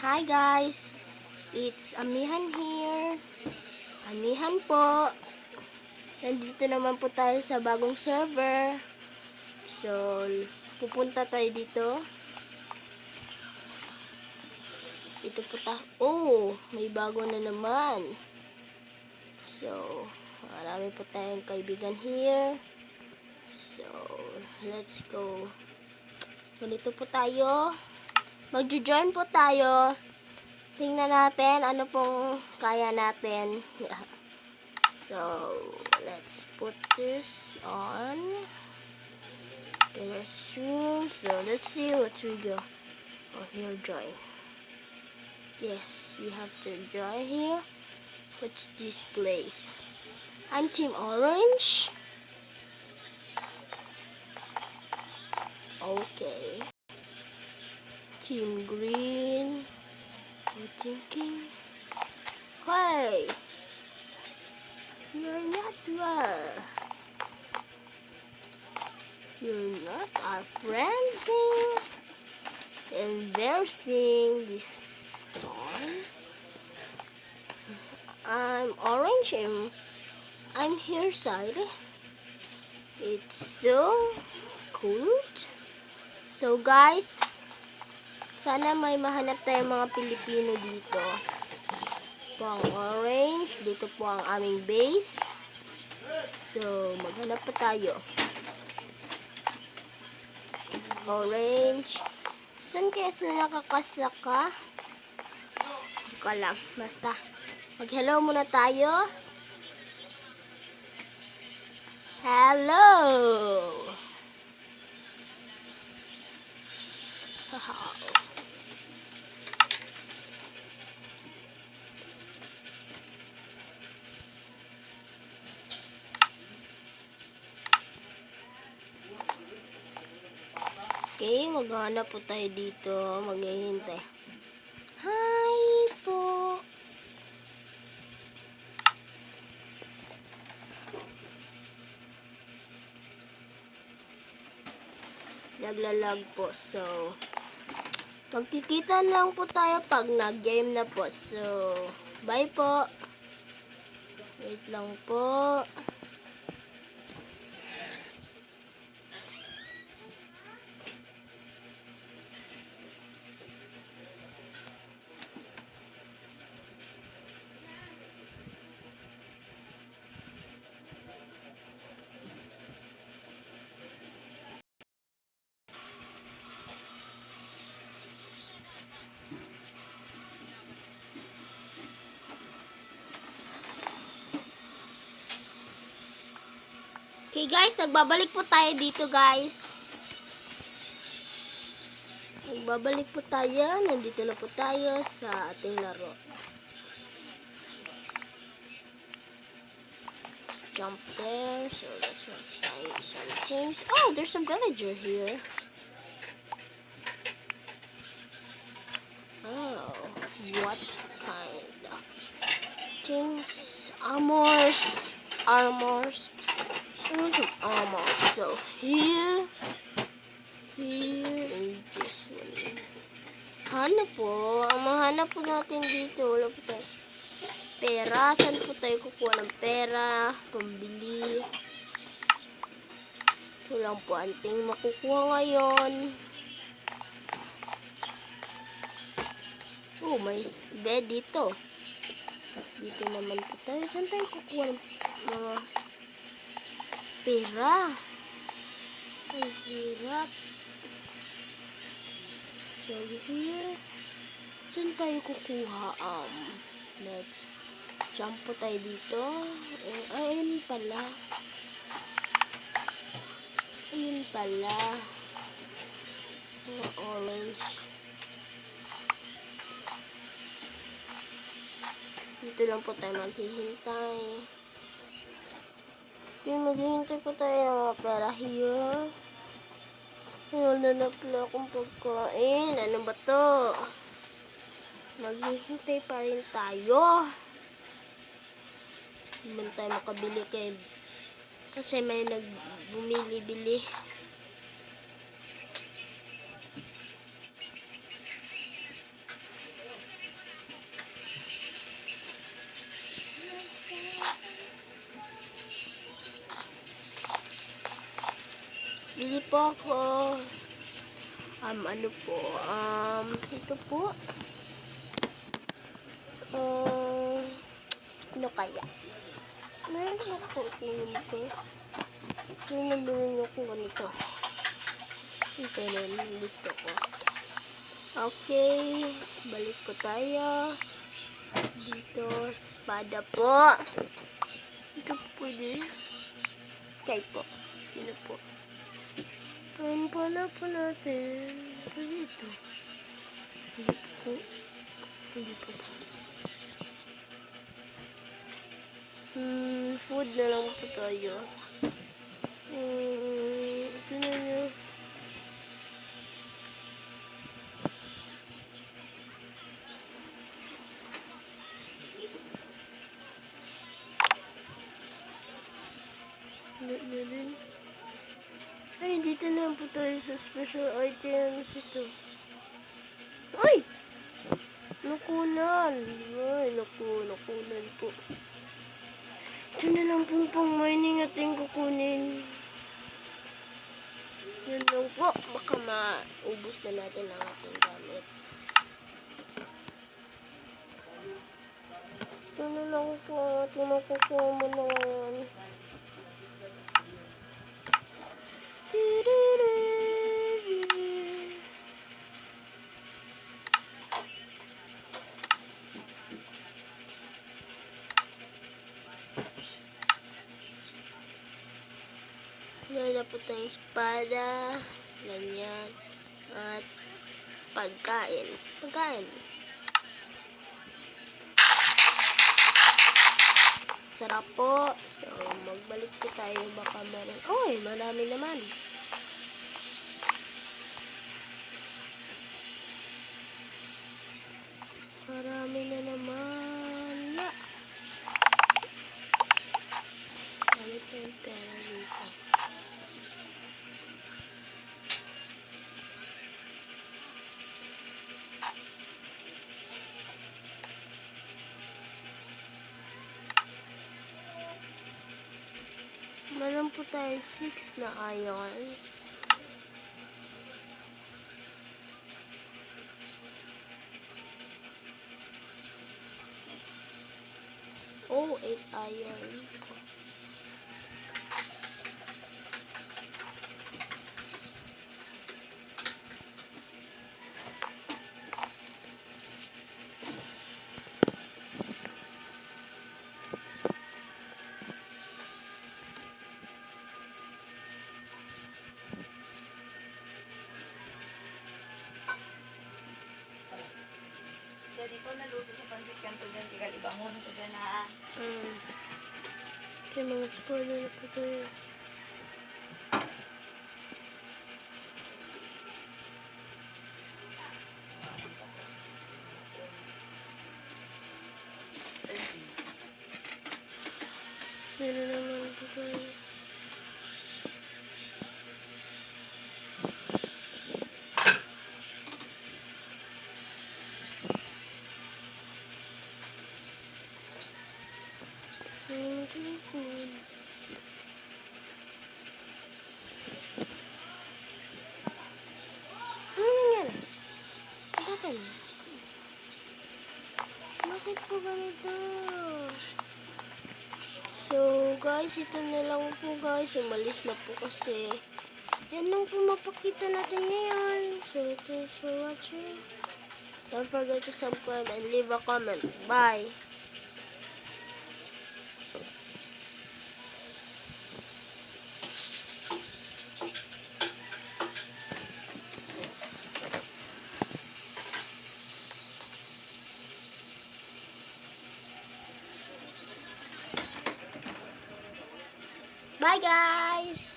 Hi guys, it's Amihan here. Amihan po. Nandito naman po tayo sa bagong server. So, pupunta tayo dito. Dito po tayo. Oh, may bago na naman. So, marami po tayong kaibigan here. So, let's go. Ganito po tayo. Magjo-join po tayo. Tingnan natin ano pong kaya natin. So, let's put this on. Okay, that's true. So, let's see what we go. Oh, here, join. Yes, you have to join here. What's this place? I'm Team Orange. Okay. Team Green. You're thinking? Hey! You're not there. You're not our friends, and they're seeing this storm. I'm Orange and I'm here side. It's so cold. So guys, sana may mahanap tayong mga Pilipino dito. Po ang Orange, dito po ang aming base. So maghanap pa tayo. Orange. Saan kaya sila nakakasaka? Hindi ko alam. Basta. Mag-hello muna tayo. Hello! Wow. Okay, maghanap po tayo dito. Maghihintay. Hi po! Naglalag po. So, magkikita lang po tayo pag nag-game na po. So, bye po. Wait lang po. Okay guys, nagbabalik po tayo dito guys. Nagbabalik po tayo. Nandito na po tayo sa ating laro. Let's jump there. So let's find some things. Oh, there's a villager here. Oh, what kind of things? Armors. So here, and this one. Hanap po. Ang mahanap po natin dito. Wala po tayo pera. Saan po tayo kukuha ng pera? Pambili. Ito lang po anting makukuha ngayon. Oh, may bed dito. Dito naman po tayo. Saan tayo kukuha ng mga pera? Ang hirap. So here, saan tayo kukuha? Let's jump po tayo dito. Ayun pala. Ayun pala. Mga orange. Dito lang po tayo maghihintay. Okay, maghihintay po tayo ng mga pera here. Wala na pala akong pagkain. Ano ba to? Maghihintay pa rin tayo. Hindi tayo makabili kasi may nagbumili-bili. po ako. Ano po, ito po. Ano kaya? Meron ako ganito. Meron ako ganito. Ito rin, gusto ko. Okay, balik po tayo. Dito, espada po. Ito po pwede. Okay po. Ito po. Pala po natin. Dito. Hindi po. Hindi po ba? Food na lang po tayo. Ito na nyo. Na rin. Ay, dito na po tayo sa special items ito. Ay! Nakunan. Ay, nakunan po. Ito na lang po pang mining ating kukunin. Yan lang po. Baka maubos na natin ang ating gamit. Ito na lang po ang ating makukuha mo na ngayon. Lala po tayong espada, ganyan, at pagkain. Sarap po. So, magbalik po tayo. Baka meron. Oy, marami naman. Marami na naman. Yeah. Marami pa yung pera dito. Meron po tayo 6 na iron. Oh, 8 iron. Dito naluto sa pansit kanto dyan, tigal ibangon ko dyan ha. Kaya mga spoiler na po tayo. Meron naman po tayo. Bakit po ganito? So guys, ito na lang po guys. Umalis na po kasi. Yan lang po mapakita natin ngayon. So thanks for watching. Don't forget to subscribe and leave a comment. Bye! Bye guys!